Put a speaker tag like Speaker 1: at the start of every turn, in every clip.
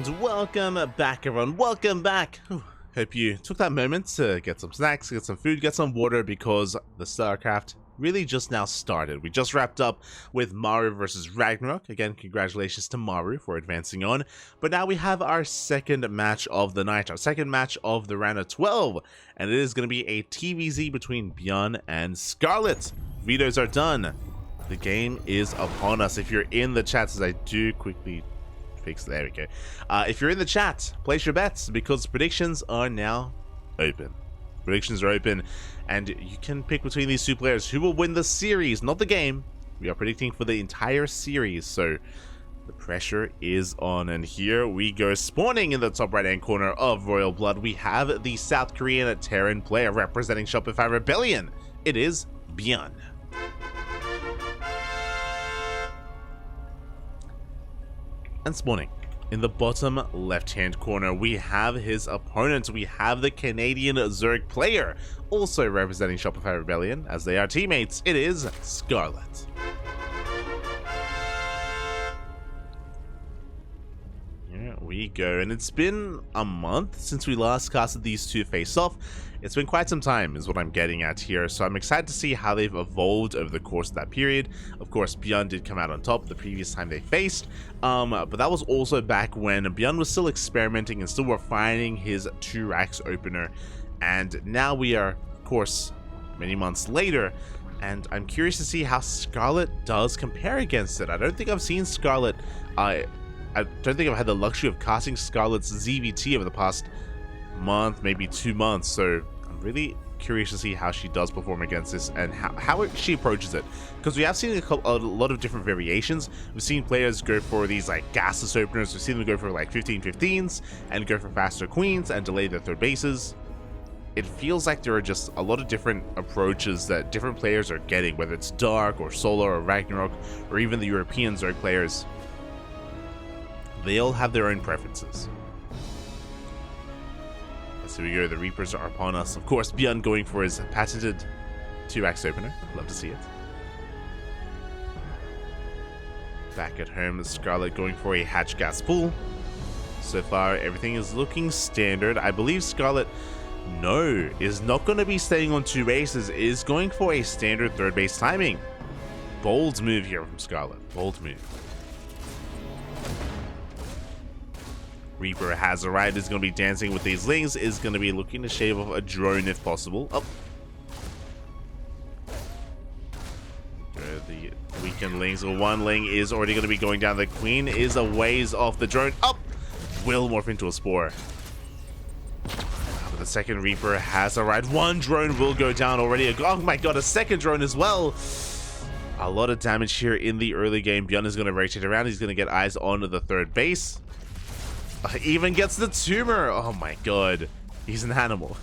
Speaker 1: And welcome back, everyone. Welcome back. Hope you took that moment to get some snacks, get some food, get some water, because the StarCraft really just now started. We just wrapped up with Maru versus Ragnarok. Again, congratulations to Maru for advancing on. But now we have our second match of the night, our second match of the round of 12. And it is going to be a TvZ between ByuN and Scarlett. Vetoes are done. The game is upon us. If you're in the chat, as I do quickly fix, there we go. If you're in the chat, place your bets, because predictions are now open. Predictions are open, and you can pick between these two players who will win the series, not the game. We are predicting for the entire series, so the pressure is on. And here we go. Spawning in the top right hand corner of Royal Blood, we have the South Korean Terran player representing Shopify Rebellion. It is ByuN. And spawning in the bottom left-hand corner, we have his opponent. We have the Canadian Zerg player, also representing Shopify Rebellion, as they are teammates. It is Scarlett. Here we go, and it's been a month since we last casted these two face-off. It's been quite some time is what I'm getting at here, so I'm excited to see how they've evolved over the course of that period. Of course, ByuN did come out on top the previous time they faced, but that was also back when ByuN was still experimenting and still refining his 2 racks opener. And now we are, of course, many months later, and I'm curious to see how Scarlett does compare against it. I don't think I've seen Scarlett, I don't think I've had the luxury of casting Scarlett's ZVT over the past month, maybe 2 months, so I'm really curious to see how she does perform against this and how she approaches it, because we have seen a lot of different variations. We've seen players go for these like gasless openers, we've seen them go for like 15-15s and go for faster queens and delay their third bases. It feels like there are just a lot of different approaches that different players are getting, whether it's Dark or Solo or Ragnarok or even the European Zerg players. They all have their own preferences. So we go, the Reapers are upon us. Of course, ByuN going for his patented 2-axe opener. Love to see it. Back at home, Scarlett going for a hatch gas pull. So far, everything is looking standard. I believe Scarlett, no, is not going to be staying on 2 bases, is going for a standard third base timing. Bold move here from Scarlett. Bold move. Reaper has arrived, is going to be dancing with these lings, is going to be looking to shave off a drone if possible. Oh. The weakened lings, or 1 ling is already going to be going down. The queen is a ways off the drone. Up! Will morph into a spore. But the second Reaper has arrived. 1 drone will go down already. Oh my god, a second drone as well. A lot of damage here in the early game. ByuN is going to rotate around. He's going to get eyes on the third base. Even gets the tumor. Oh my god, he's an animal.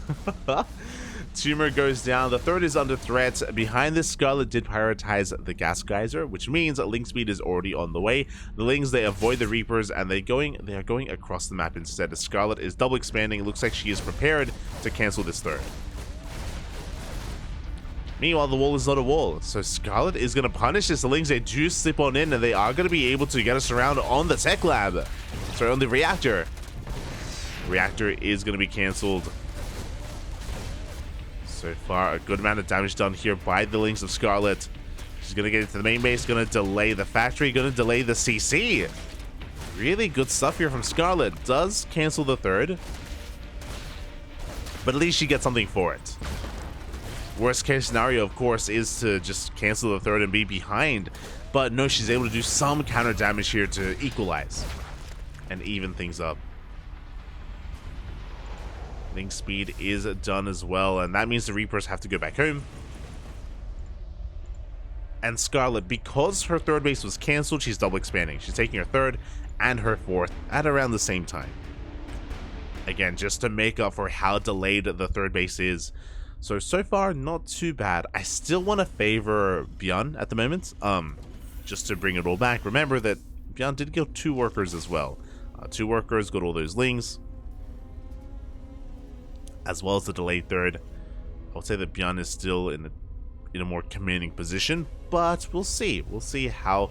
Speaker 1: Tumor goes down. The third is under threat. Behind this, Scarlett did prioritize the gas geyser, which means link speed is already on the way. The lings, they avoid the Reapers, and they are going across the map instead. Scarlett is double expanding. It looks like she is prepared to cancel this third. Meanwhile, the wall is not a wall, so Scarlett is going to punish this. The lings, they do slip on in, and they are going to be able to get us around on the tech lab. Sorry, on the reactor. Reactor is going to be cancelled. So far, a good amount of damage done here by the lings of Scarlett. She's going to get into the main base, going to delay the factory, going to delay the CC. Really good stuff here from Scarlett. Does cancel the third, but at least she gets something for it. Worst case scenario, of course, is to just cancel the third and be behind. But no, she's able to do some counter damage here to equalize and even things up. Link speed is done as well, and that means the Reapers have to go back home. And Scarlett, because her third base was cancelled, she's double expanding. She's taking her third and her fourth at around the same time. Again, just to make up for how delayed the third base is. So far, not too bad. I still want to favor ByuN at the moment, just to bring it all back. Remember that ByuN did get 2 workers as well. 2 workers, got all those lings, as well as the delayed third. I would say that ByuN is still in the in a more commanding position, but we'll see. We'll see how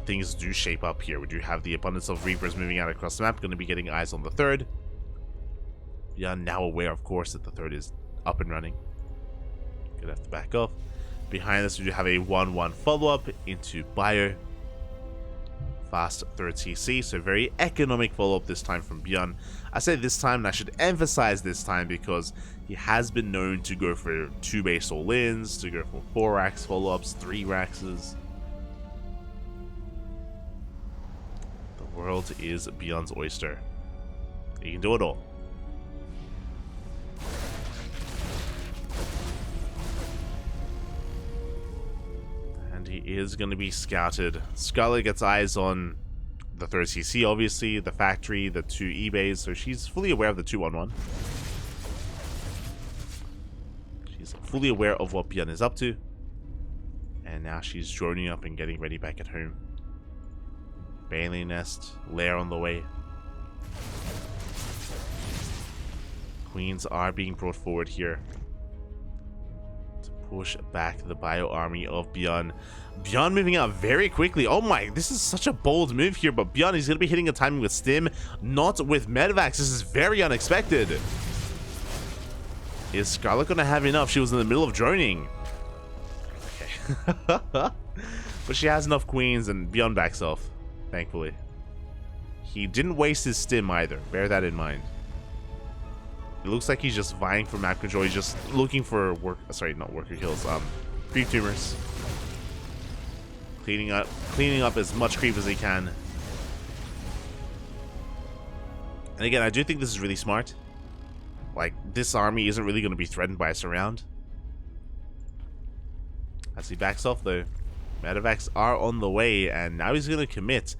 Speaker 1: things do shape up here. We do have the abundance of Reapers moving out across the map, going to be getting eyes on the third. Yeah, now aware, of course, that the third is up and running. Gonna have to back off. Behind us, we do have a 1-1 follow-up into ByuN. Fast third CC, so very economic follow-up this time from ByuN. I say this time, and I should emphasize this time because he has been known to go for 2 base all-ins, to go for 4 racks follow-ups, 3 raxes. The world is ByuN's oyster. He can do it all. He is going to be scouted. Scarlett gets eyes on the third CC, obviously, the factory, the 2 eBays, so she's fully aware of the 2-1-1. She's fully aware of what ByuN is up to. And now she's joining up and getting ready back at home. Bailey nest, lair on the way. Queens are being brought forward here. Push back the bio army of ByuN. ByuN moving out very quickly. Oh my, this is such a bold move here, but ByuN is going to be hitting a timing with Stim, not with Medevacs. This is very unexpected. Is Scarlett going to have enough? She was in the middle of droning. Okay. But she has enough queens and ByuN backs off, thankfully. He didn't waste his Stim either. Bear that in mind. It looks like he's just vying for map control. He's just looking for not worker kills. Creep tumors. Cleaning up as much creep as he can. And again, I do think this is really smart. Like, this army isn't really going to be threatened by a surround. As he backs off, though, Medevacs are on the way, and now he's going to commit.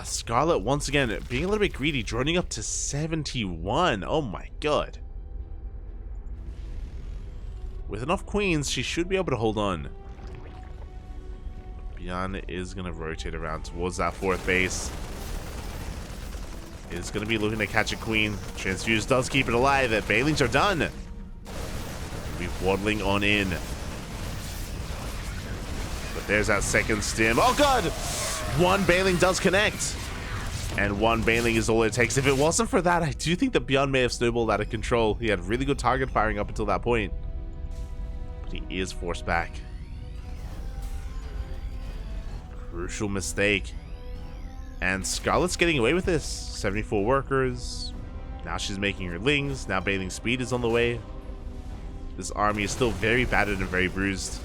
Speaker 1: Scarlett, once again, being a little bit greedy, droning up to 71. Oh my god. With enough queens, she should be able to hold on. ByuN is going to rotate around towards that 4th base. Is going to be looking to catch a queen. Transfuse does keep it alive. The Bailings are done. We're waddling on in. But there's that second Stim. Oh god! 1 Bailing does connect. And 1 Bailing is all it takes. If it wasn't for that, I do think that ByuN may have snowballed out of control. He had really good target firing up until that point. But he is forced back. Crucial mistake. And Scarlett's getting away with this. 74 workers. Now she's making her lings. Now Bailing speed is on the way. This army is still very battered and very bruised.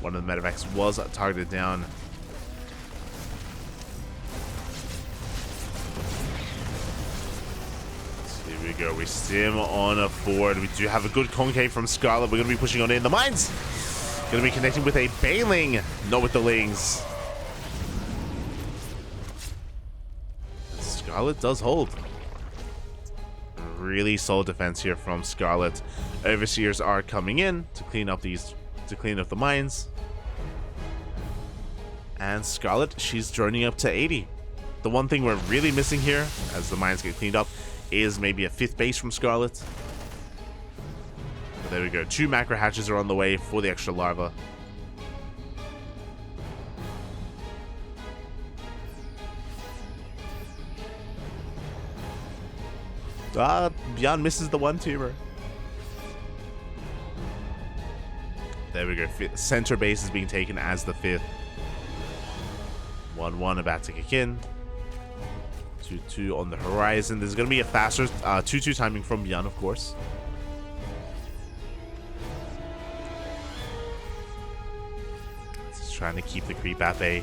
Speaker 1: One of the medevacs was targeted down. So here we go. We Stim on a forward. We do have a good concave from Scarlett. We're going to be pushing on in. The mines going to be connecting with a Bailing, not with the lings. Scarlett does hold. Really solid defense here from Scarlett. Overseers are coming in to clean up the mines. And Scarlett, she's droning up to 80. The one thing we're really missing here, as the mines get cleaned up, is maybe a 5th base from Scarlett. But there we go. 2 macro hatches are on the way for the extra larva. ByuN misses the 1 tumor. There we go. Center base is being taken as the 5th. 1-1 about to kick in. 2-2 on the horizon. There's going to be a faster 2-2 timing from ByuN, of course. Just trying to keep the creep at bay.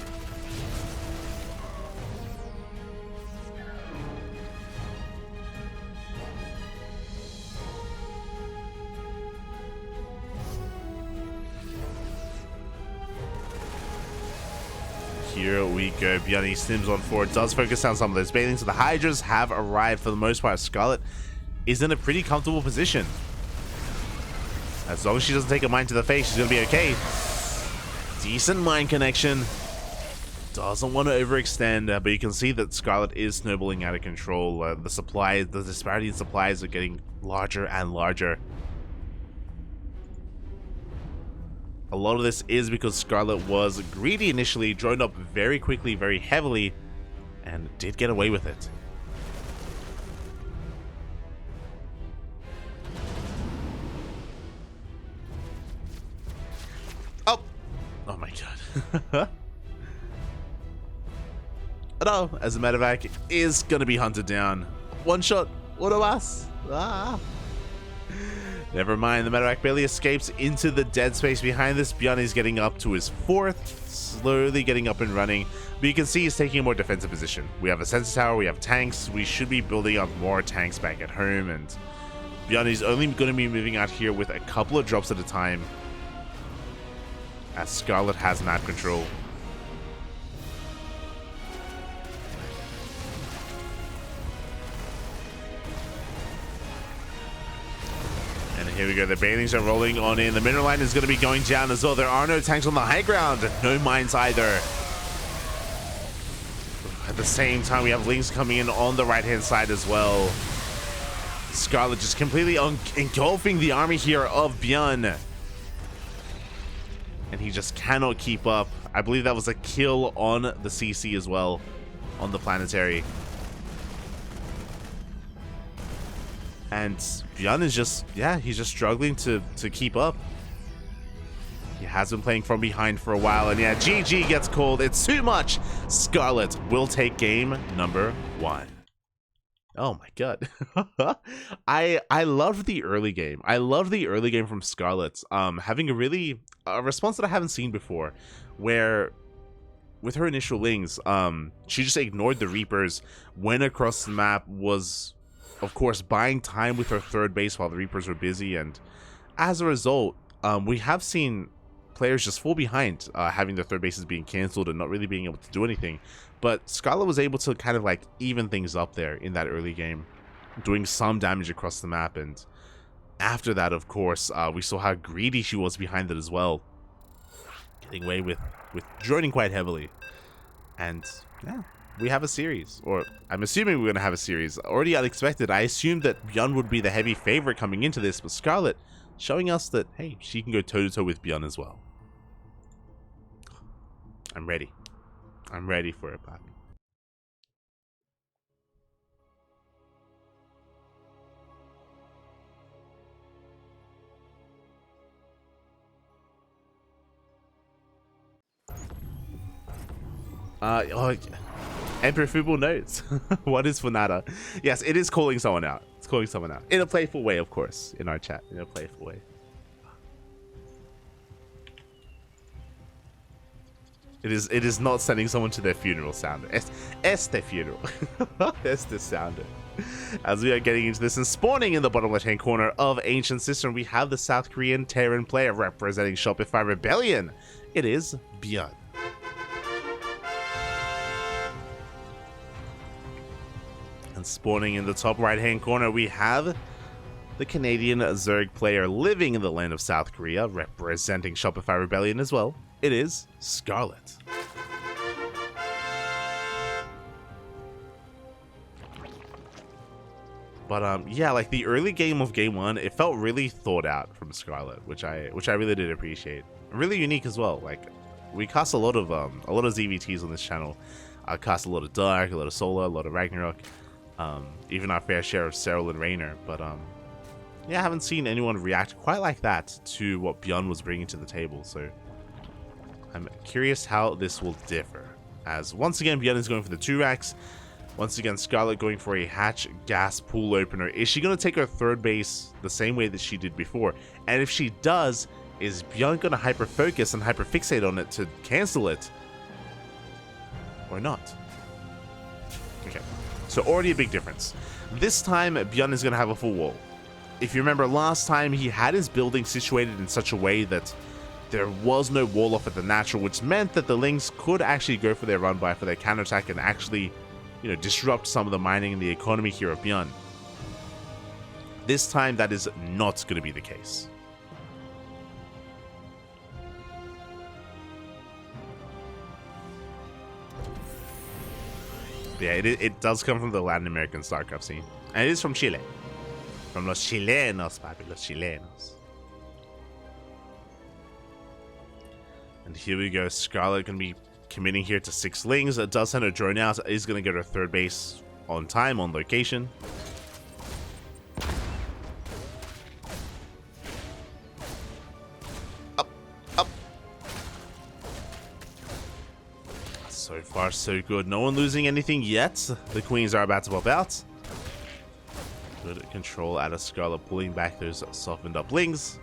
Speaker 1: Here we go. ByuN Stims on forward. Does focus on some of those bailings. So the Hydras have arrived for the most part. Scarlett is in a pretty comfortable position. As long as she doesn't take a mine to the face, she's going to be okay. Decent mine connection. Doesn't want to overextend, but you can see that Scarlett is snowballing out of control. The disparity in supplies are getting larger and larger. A lot of this is because Scarlett was greedy initially, droned up very quickly, very heavily, and did get away with it. Oh! Oh my god. No, as a medevac is gonna be hunted down. One shot, one of us. Ah. Never mind, the medevac barely escapes into the dead space behind this. ByuN is getting up to his 4th, slowly getting up and running. But you can see he's taking a more defensive position. We have a sensor tower, we have tanks. We should be building up more tanks back at home, and ByuN is only going to be moving out here with a couple of drops at a time, as Scarlett has map control. Here we go, the banelings are rolling on in. The mineral line is going to be going down as well. There are no tanks on the high ground. No mines either. At the same time, we have Lings coming in on the right-hand side as well. Scarlett just completely engulfing the army here of ByuN. And he just cannot keep up. I believe that was a kill on the CC as well, on the planetary. And ByuN is just, yeah, he's just struggling to keep up. He has been playing from behind for a while, and yeah, GG gets called. It's too much. Scarlett will take game number 1. Oh my god. I love the early game. I love the early game from Scarlett. Having a response that I haven't seen before, where with her initial Lings, she just ignored the Reapers, went across the map, was of course buying time with her 3rd base while the Reapers were busy, and as a result, we have seen players just fall behind, having their 3rd bases being cancelled and not really being able to do anything. But Scarlett was able to kind of like even things up there in that early game, doing some damage across the map, and after that, of course, we saw how greedy she was behind it as well, getting away with droning quite heavily. And yeah, we have a series, or I'm assuming we're going to have a series. Already unexpected. I assumed that ByuN would be the heavy favorite coming into this, but Scarlett showing us that, hey, she can go toe-to-toe with ByuN as well. I'm ready. I'm ready for it, Papi. Emperor Fubu notes. What is Funata? Yes, it is calling someone out. It's calling someone out. In a playful way, of course. In our chat. In a playful way. It is not sending someone to their funeral sounder. Este funeral. Este sounder. As we are getting into this and spawning in the bottom left-hand corner of Ancient System, we have the South Korean Terran player representing Shopify Rebellion. It is ByuN. And spawning in the top right-hand corner, we have the Canadian Zerg player living in the land of South Korea, representing Shopify Rebellion as well. It is Scarlett. But yeah, like the early game of game 1, it felt really thought out from Scarlett, which I really did appreciate. Really unique as well. Like we cast a lot of ZVTs on this channel. I cast a lot of Dark, a lot of Solar, a lot of Ragnarok, even our fair share of Serral and Raynor. But yeah, I haven't seen anyone react quite like that to what ByuN was bringing to the table. So I'm curious how this will differ. As once again, ByuN is going for the 2 racks. Once again, Scarlett going for a hatch gas pool opener. Is she going to take her 3rd base the same way that she did before? And if she does, is ByuN going to hyper focus and hyper fixate on it to cancel it? Or not? Okay, so already a big difference. This time, ByuN is going to have a full wall. If you remember last time, he had his building situated in such a way that there was no wall off at the natural, which meant that the Lings could actually go for their run by for their counterattack and actually, you know, disrupt some of the mining and the economy here of ByuN. This time, that is not going to be the case. Yeah, it does come from the Latin American StarCraft scene. And it is from Chile. From los chilenos, papi, los chilenos. And here we go. Scarlett going to be committing here to 6 lings. It does send a drone out. Is going to go to third base on time, on location. Up, up. So far, so good. No one losing anything yet. The queens are about to pop out. Good control out of Scarlett, pulling back those softened up lings.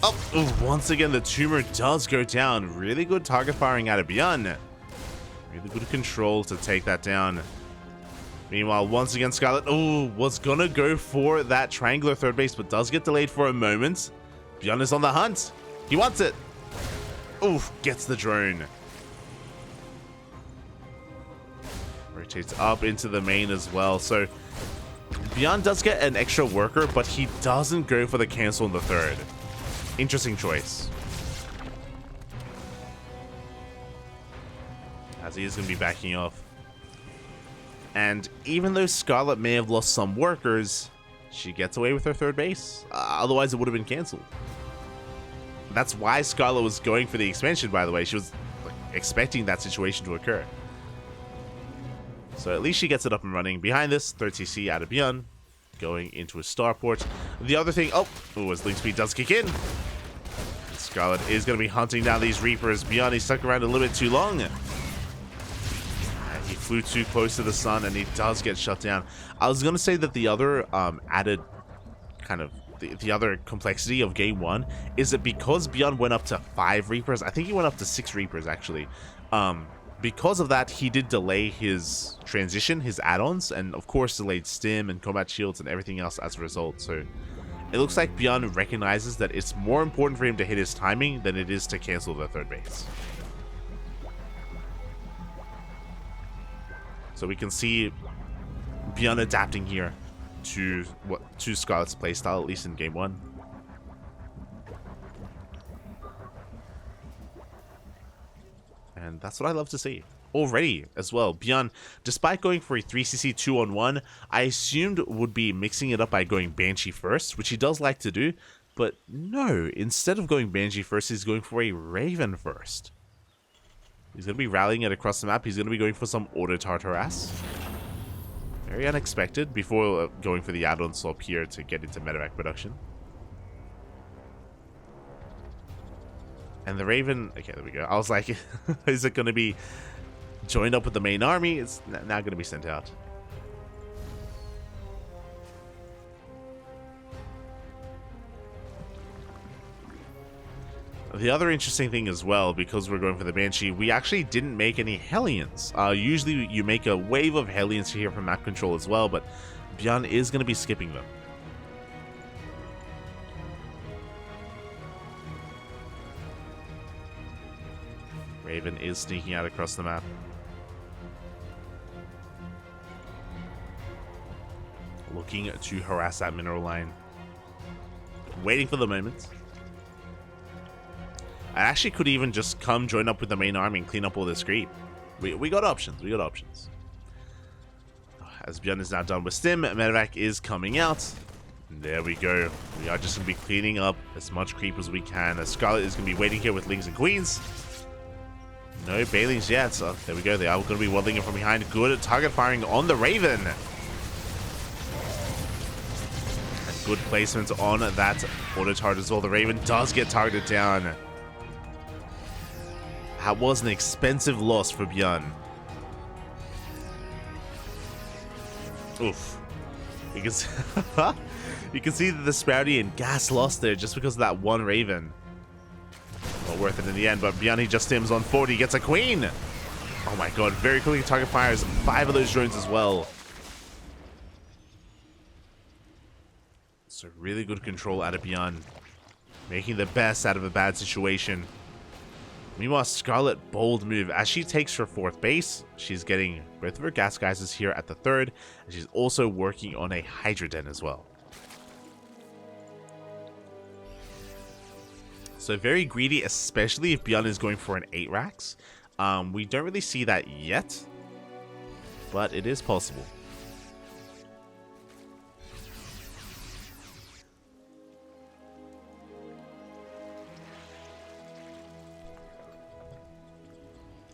Speaker 1: Oh, once again, the tumor does go down. Really good target firing out of ByuN. Really good control to take that down. Meanwhile, once again, Scarlett, was gonna go for that triangular third base, but does get delayed for a moment. ByuN is on the hunt. He wants it. Gets the drone. Rotates up into the main as well. So ByuN does get an extra worker, but he doesn't go for the cancel in the third. Interesting choice. As he is going to be backing off. And even though Scarlett may have lost some workers, she gets away with her third base. Otherwise, it would have been cancelled. That's why Scarlett was going for the expansion, by the way. She was expecting that situation to occur. So at least she gets it up and running. Behind this, 3rd CC out of ByuN. Going into a starport. The other thing, as link speed does kick in. Scarlett is going to be hunting down these Reapers. ByuN, he stuck around a little bit too long. And he flew too close to the sun, and he does get shut down. I was going to say that the other added kind of the other complexity of game 1 is that because ByuN went up to 5 Reapers, I think he went up to 6 Reapers actually. Because of that, he did delay his transition, his add-ons, and of course delayed stim and combat shields and everything else as a result. So it looks like ByuN recognizes that it's more important for him to hit his timing than it is to cancel the third base. So we can see ByuN adapting here to Scarlett's playstyle, at least in game 1. And that's what I love to see. Already, as well, ByuN, despite going for a 3cc 2-on-1, I assumed would be mixing it up by going Banshee first, which he does like to do, but no, instead of going Banshee first, he's going for a Raven first. He's going to be rallying it across the map. He's going to be going for some auto-tart harass. Very unexpected, before going for the add-on swap here to get into medevac production. And the Raven, okay, there we go. I was like, is it going to be joined up with the main army? It's now going to be sent out. The other interesting thing as well, because we're going for the Banshee, we actually didn't make any Hellions. Usually you make a wave of Hellions here from map control as well, but ByuN is going to be skipping them. Raven is sneaking out across the map. Looking to harass that mineral line. Waiting for the moment. I actually could even just come join up with the main army and clean up all this creep. We got options. We got options. As ByuN is now done with stim, medevac is coming out. And there we go. We are just going to be cleaning up as much creep as we can. As Scarlett is going to be waiting here with lings and queens. No Bailings yet. So there we go. They are going to be waddling it from behind. Good target firing on the Raven. And good placement on that auto target as well. The Raven does get targeted down. That was an expensive loss for ByuN. Oof. You can see the disparity in gas loss there just because of that one Raven. Not worth it in the end, but ByuN, he just stims on 40, gets a queen. Oh my god, very quickly target fires 5 of those drones as well. So really good control out of ByuN, making the best out of a bad situation. Meanwhile, Scarlett, bold move. As she takes her 4th base, she's getting both of her gas geysers here at the 3rd, and she's also working on a Hydra Den as well. So very greedy, especially if ByuN is going for an 8 racks. We don't really see that yet, but it is possible.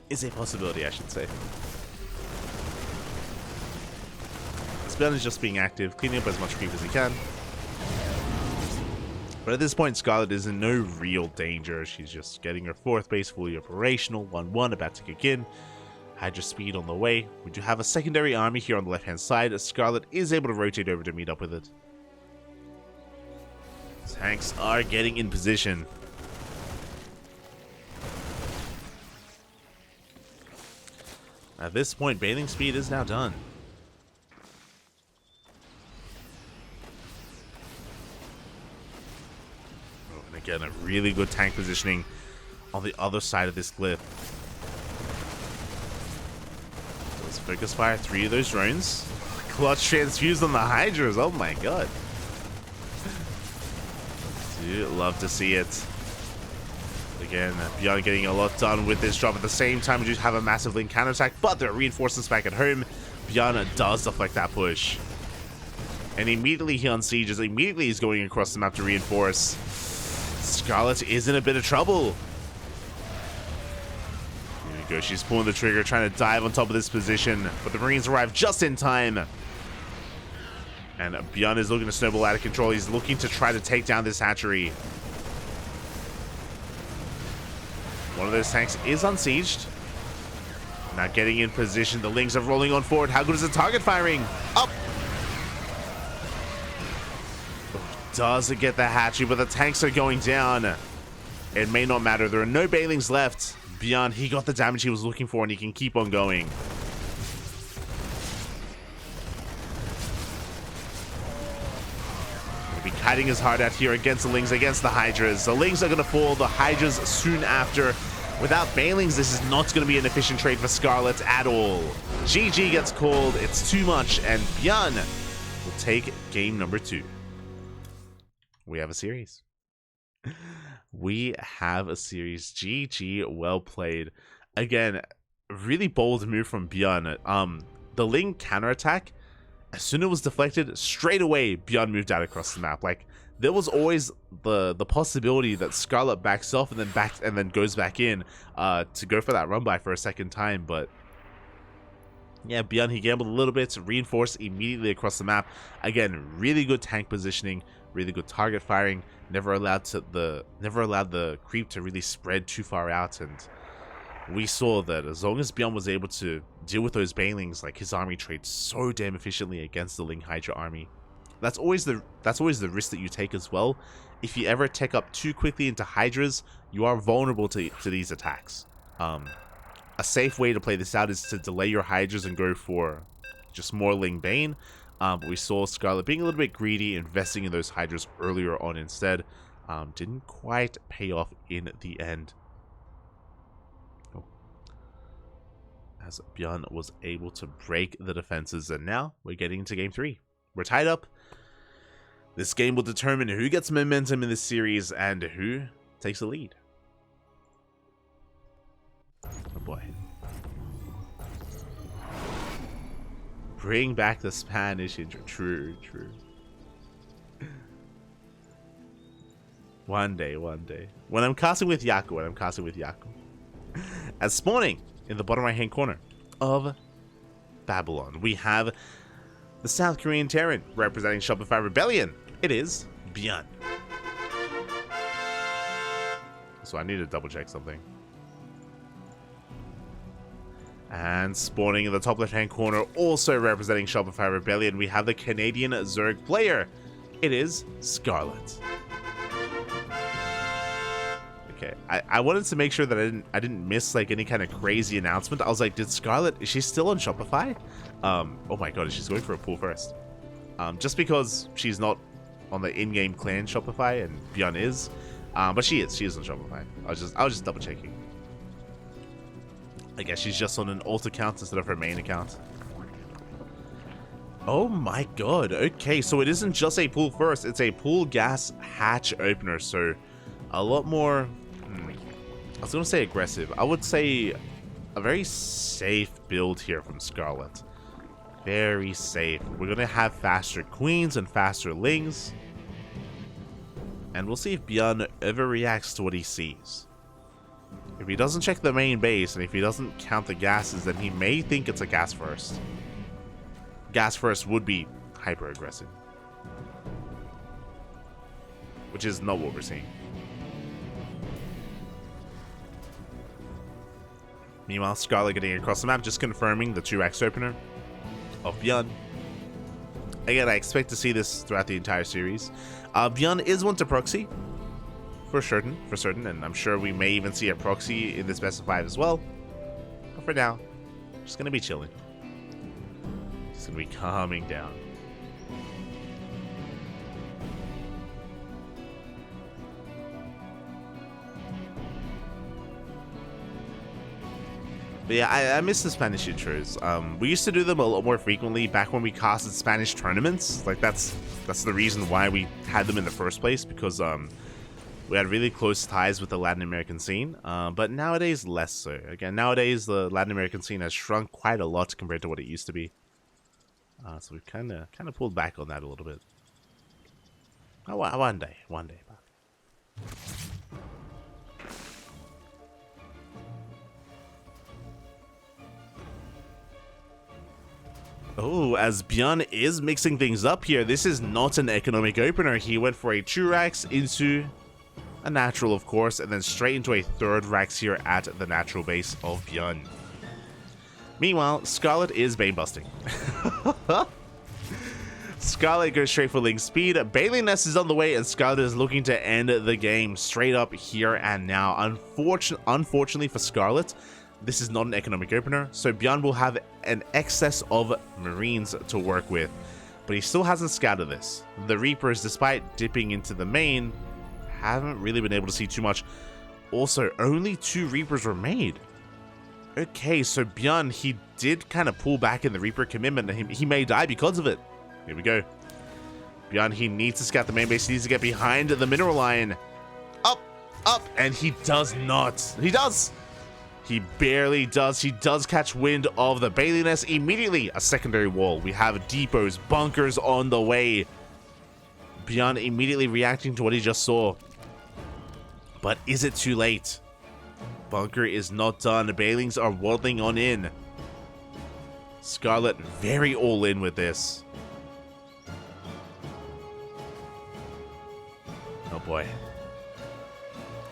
Speaker 1: is a possibility, I should say. ByuN is just being active, cleaning up as much creep as he can. But at this point, Scarlett is in no real danger. She's just getting her 4th base fully operational, 1-1 about to kick in. Hydra speed on the way. We do have a secondary army here on the left-hand side. Scarlett is able to rotate over to meet up with it. Tanks are getting in position. At this point, bathing speed is now done. Oh, and again, a really good tank positioning on the other side of this glyph. Let's focus fire 3 of those drones. Clutch transfused on the Hydras. Oh my god. Do love to see it. Again, ByuN getting a lot done with this drop. At the same time, we do have a massive link counterattack, but there are reinforcements back at home. ByuN does stuff like that push. And immediately he unsieges. Immediately he's going across the map to reinforce. Scarlett is in a bit of trouble. Here we go. She's pulling the trigger, trying to dive on top of this position. But the Marines arrive just in time. And ByuN is looking to snowball out of control. He's looking to try to take down this hatchery. One of those tanks is unsieged. Now getting in position. The Lings are rolling on forward. How good is the target firing? Up! Does it get the hatchery, but the tanks are going down. It may not matter. There are no Bailings left. ByuN, he got the damage he was looking for, and he can keep on going. He'll be kiting his heart out here against the Lings, against the Hydras. The Lings are going to fall. The Hydras soon after. Without Bailings, this is not going to be an efficient trade for Scarlett at all. GG gets called. It's too much, and ByuN will take game number 2. We have a series. We have a series. GG, well played. Again, really bold move from ByuN. The Ling counterattack, as soon as it was deflected, straight away ByuN moved out across the map. Like, there was always the possibility that Scarlett backs off and then goes back in to go for that run by for a second time. But yeah, ByuN, he gambled a little bit to reinforce immediately across the map. Again, really good tank positioning, really good target firing. Never allowed the creep to really spread too far out, and we saw that as long as ByuN was able to deal with those Bailings, like, his army trades so damn efficiently against the Ling Hydra army. That's always the risk that you take as well. If you ever tech up too quickly into Hydras, you are vulnerable to these attacks. A safe way to play this out is to delay your Hydras and go for just more Ling Bane. But we saw Scarlett being a little bit greedy, investing in those Hydras earlier on instead. Didn't quite pay off in the end. Oh. As ByuN was able to break the defenses, and now we're getting into game 3. We're tied up. This game will determine who gets momentum in this series and who takes the lead. Oh boy. Bring back the Spanish intro. True. One day. When I'm casting with Yaku. As spawning in the bottom right-hand corner of Babylon, we have the South Korean Terran representing Shopify Rebellion. It is ByuN. So I need to double check something. And spawning in the top left-hand corner, also representing Shopify Rebellion, we have the Canadian Zerg player. It is Scarlett. Okay, I wanted to make sure that I didn't miss like any kind of crazy announcement. I was like, did Scarlett, is she still on Shopify? Oh my god, she's going for a pool first. Just because she's not on the in-game clan Shopify and ByuN is, but she is on Shopify. I was just double checking. I guess she's just on an alt account instead of her main account. Oh my god, okay, so it isn't just a pool first, it's a pool gas hatch opener, so a lot more, I was gonna say aggressive, I would say a very safe build here from Scarlett. Very safe. We're gonna have faster queens and faster Lings, and we'll see if ByuN overreacts to what he sees. If he doesn't check the main base, and if he doesn't count the gases, then he may think it's a gas first. Gas first would be hyper aggressive, which is not what we're seeing. Meanwhile, Scarlett getting across the map, just confirming the 2x opener of ByuN. Again, I expect to see this throughout the entire series. ByuN is one to proxy, for certain, and I'm sure we may even see a proxy in this best of 5 as well. But for now, just gonna be chilling. Just gonna be calming down. But yeah, I miss the Spanish intros. We used to do them a lot more frequently back when we casted Spanish tournaments. Like that's the reason why we had them in the first place, because we had really close ties with the Latin American scene. But nowadays, less so. Again, nowadays the Latin American scene has shrunk quite a lot compared to what it used to be. So we've kind of pulled back on that a little bit. One day. Oh, as ByuN is mixing things up here, this is not an economic opener. He went for a 2-Rax into a natural, of course, and then straight into a 3rd Rax here at the natural base of ByuN. Meanwhile, Scarlett is bane busting. Scarlett goes straight for Link speed. Bailey Nest is on the way, and Scarlett is looking to end the game straight up here and now. Unfortunately for Scarlett, this is not an economic opener, so ByuN will have an excess of Marines to work with. But he still hasn't scouted this. The Reapers, despite dipping into the main, haven't really been able to see too much. Also, only 2 Reapers were made. Okay, so ByuN, he did kind of pull back in the Reaper commitment, and he may die because of it. Here we go. ByuN, he needs to scout the main base. He needs to get behind the mineral line. Up, and he does not. He does. He barely does. He does catch wind of the Bailey Nest. Immediately, a secondary wall. We have depots, bunkers on the way. ByuN immediately reacting to what he just saw. But is it too late? Bunker is not done. The Bailings are waddling on in. Scarlett very all in with this. Oh boy.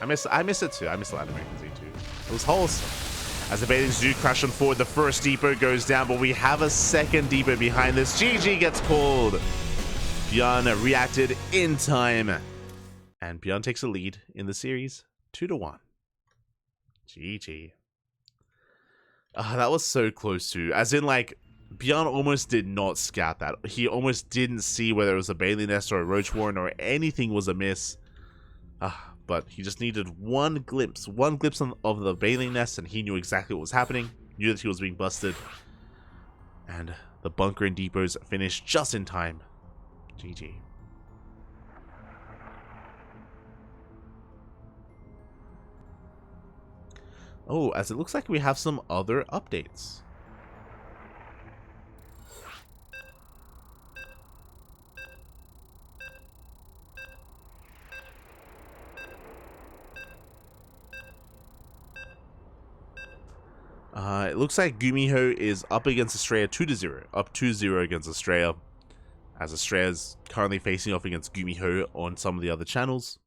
Speaker 1: I miss it too. I miss Latin American Z too. Those holes. As the Bailings do crash on forward, the first depot goes down, but we have a second depot behind this. GG gets called. ByuN reacted in time. And ByuN takes a lead in the series 2-1. GG. That was so close to. As in, like, ByuN almost did not scout that. He almost didn't see whether it was a Bailey Nest or a Roach Warren or anything was amiss. But he just needed one glimpse of the Bailey Nest, and he knew exactly what was happening. Knew that he was being busted. And the bunker and depots finished just in time. GG. Oh, as it looks like we have some other updates. It looks like Gumiho is up against Estrella 2-0. Up 2-0 against Estrella. As Estrella's currently facing off against Gumiho on some of the other channels.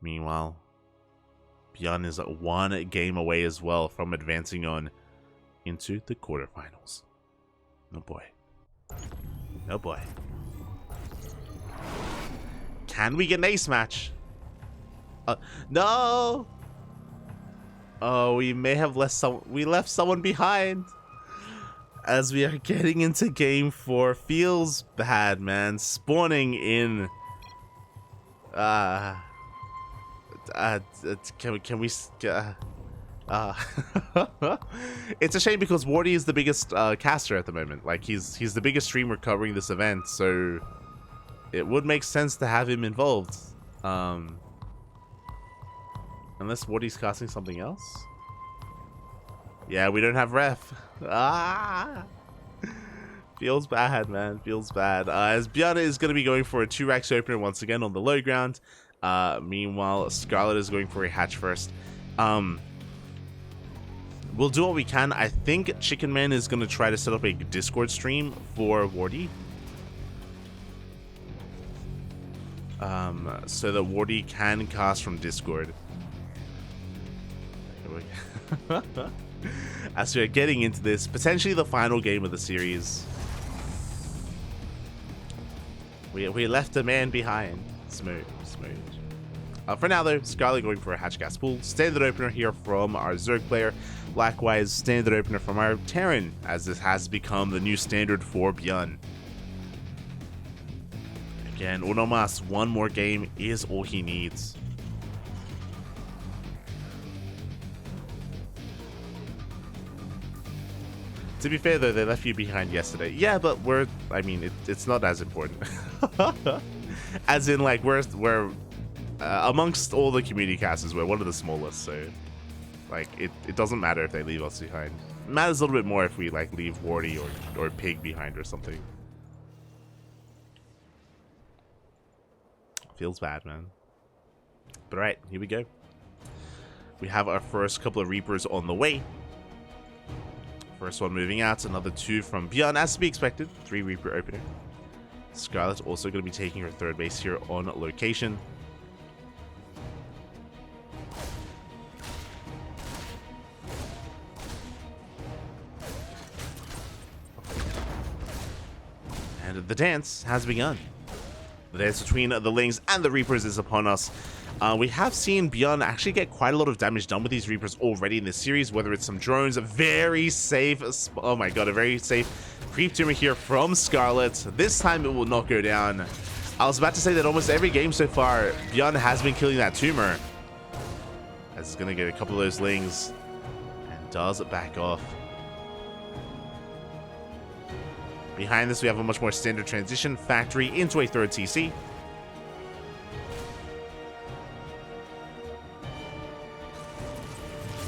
Speaker 1: Meanwhile, ByuN is 1 game away as well from advancing on into the quarterfinals. Oh boy. Oh boy. Can we get an ace match? No! Oh, we may have left someone behind. As we are getting into game 4. Feels bad, man. Spawning in. Can we? It's a shame because Wardy is the biggest caster at the moment. Like he's the biggest streamer covering this event, so it would make sense to have him involved. Unless Wardy's casting something else. Yeah, we don't have ref. Feels bad, man. Feels bad. As ByuN is going to be going for a 2-Rax opener once again on the low ground. Meanwhile, Scarlett is going for a hatch first. We'll do what we can. I think Chicken Man is going to try to set up a Discord stream for Wardy. So that Wardy can cast from Discord. As we're getting into this, potentially the final game of the series. We left a man behind. Smooth. For now though, Scarlett going for a hatch gas pool. Standard opener here from our Zerg player. Likewise, standard opener from our Terran, as this has become the new standard for ByuN. Again, Unomas, one more game is all he needs. To be fair though, they left you behind yesterday. Yeah, but it's not as important. As in, like, we're amongst all the community casters, we're one of the smallest, so like it doesn't matter if they leave us behind. It matters a little bit more if we like leave Wardy or Pig behind or something. Feels bad, man. But alright, here we go. We have our first couple of Reapers on the way. First one moving out, another 2 from ByuN, as to be expected. 3 Reaper opener. Scarlett also going to be taking her third base here on location. And the dance has begun. The dance between the Lings and the Reapers is upon us. We have seen ByuN actually get quite a lot of damage done with these Reapers already in this series, whether it's some drones, a very safe, oh my god, a very safe creep tumor here from Scarlett. This time it will not go down. I was about to say that almost every game so far, ByuN has been killing that tumor. As it's going to get a couple of those Lings, and does back off. Behind this, we have a much more standard transition factory into a third TC.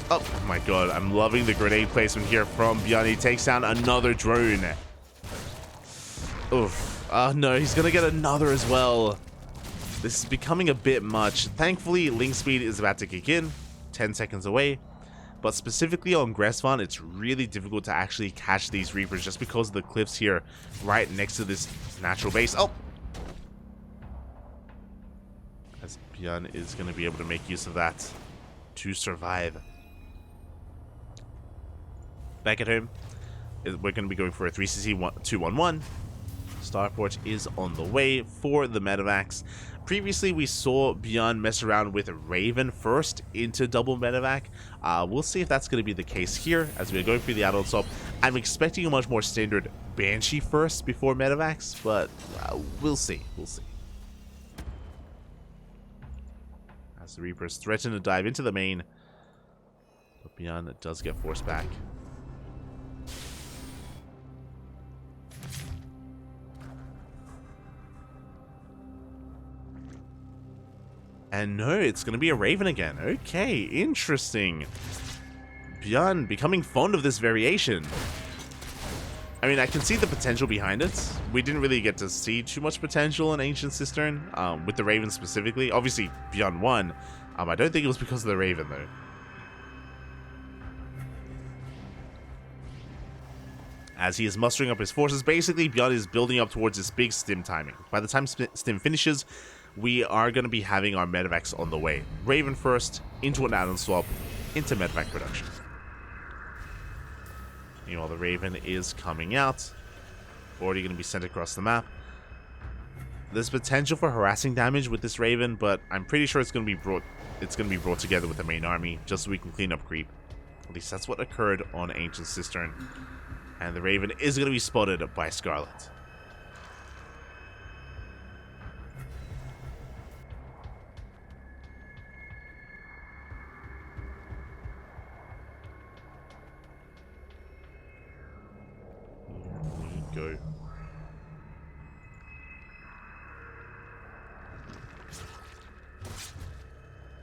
Speaker 1: Oh my god, I'm loving the grenade placement here from ByuN. He takes down another drone. Oof. Oh no, he's gonna get another as well. This is becoming a bit much. Thankfully, link speed is about to kick in. 10 seconds away. But specifically on Gressvan, it's really difficult to actually catch these Reapers just because of the cliffs here right next to this natural base. Oh! As ByuN is going to be able to make use of that to survive. Back at home, we're going to be going for a 3cc 2-1-1. Starport is on the way for the Medivacs. Previously, we saw ByuN mess around with Raven first into double Medivac. We'll see if that's going to be the case here as we're going through the add-on swap. I'm expecting a much more standard Banshee first before Medivacs, but we'll see. We'll see. As the Reapers threaten to dive into the main, but ByuN does get forced back. And no, it's going to be a Raven again. Okay, interesting. ByuN becoming fond of this variation. I mean, I can see the potential behind it. We didn't really get to see too much potential in Ancient Cistern, with the Raven specifically. Obviously, ByuN won. I don't think it was because of the Raven, though. As he is mustering up his forces, basically, ByuN is building up towards this big stim timing. By the time stim finishes, we are going to be having our Medivacs on the way. Raven first, into an add-on swap, into Medivac production. Meanwhile, the Raven is coming out. Already going to be sent across the map. There's potential for harassing damage with this Raven, but I'm pretty sure it's going to be brought together with the main army, just so we can clean up creep. At least that's what occurred on Ancient Cistern. And the Raven is going to be spotted by Scarlett. Go.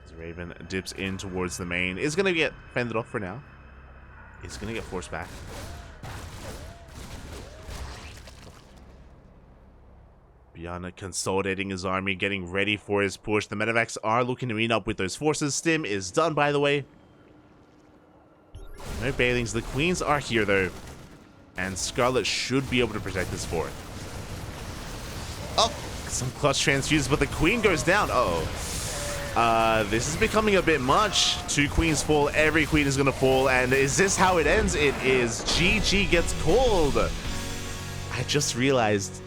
Speaker 1: The Raven dips in towards the main. Is going to get fended off for now. Is going to get forced back. ByuN consolidating his army, getting ready for his push. The Medivacs are looking to meet up with those forces. Stim is done, by the way. No Bailings. The queens are here, though. And Scarlett should be able to protect this fort. Oh, some clutch transfuses, but the queen goes down. Uh-oh. This is becoming a bit much. 2 queens fall. Every queen is going to fall. And is this how it ends? It is. GG gets called. I just realized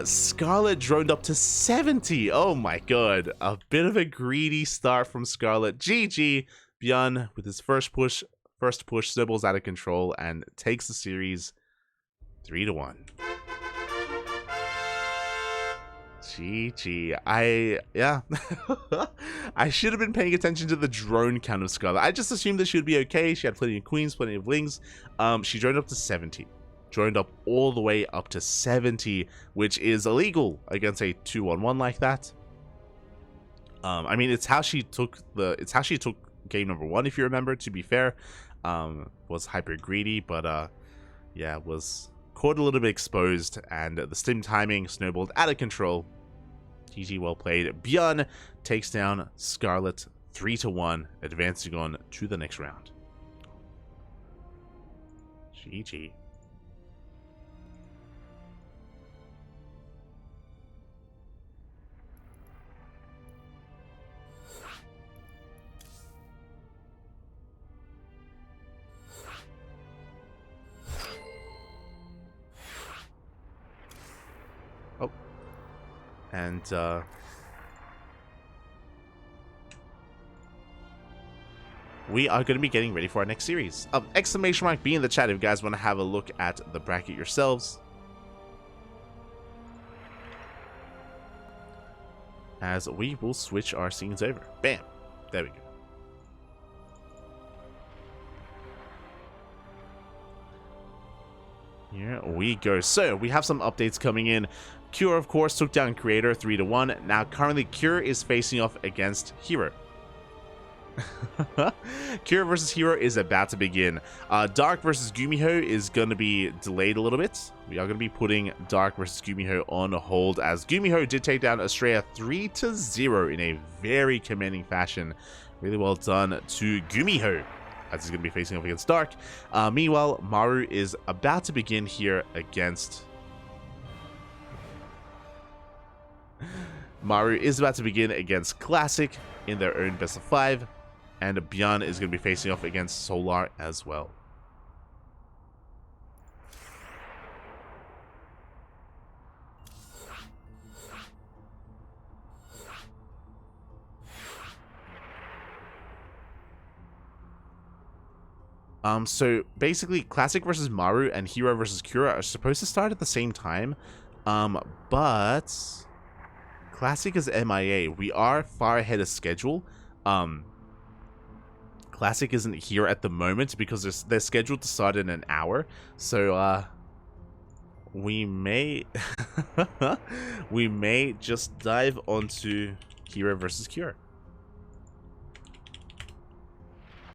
Speaker 1: Scarlett droned up to 70. Oh my god. A bit of a greedy start from Scarlett. GG. ByuN with his first push snowballs out of control and takes the series 3-1. GG. Yeah. I should have been paying attention to the drone count of Scarlett. I just assumed that she would be okay. She had plenty of queens, plenty of lings. She droned up to 70. Droned up all the way up to 70, which is illegal against a 2-on-1 like that. I mean, it's how she took game number 1, if you remember, to be fair. Was hyper greedy, but yeah, was caught a little bit exposed, and the stim timing snowballed out of control. GG, well played. ByuN takes down Scarlett 3-1, advancing on to the next round. GG. Oh. And, we are going to be getting ready for our next series. Exclamation mark be in the chat if you guys want to have a look at the bracket yourselves. As we will switch our scenes over. Bam. There we go. Here we go. So, we have some updates coming in. Cure, of course, took down Creator 3-1. Now, currently, Cure is facing off against Hero. Cure versus Hero is about to begin. Dark versus Gumiho is going to be delayed a little bit. We are going to be putting Dark versus Gumiho on hold, as Gumiho did take down Australia 3-0 in a very commanding fashion. Really well done to Gumiho, as he's going to be facing off against Dark. Meanwhile, Maru is about to begin here against... Maru is about to begin against Classic in their own best of 5. And ByuN is going to be facing off against Solar as well. So basically, Classic versus Maru and Hero versus Kura are supposed to start at the same time. But Classic is MIA. We are far ahead of schedule. Classic isn't here at the moment because they're scheduled to start in an hour. So we may we may just dive onto Hero versus Cure.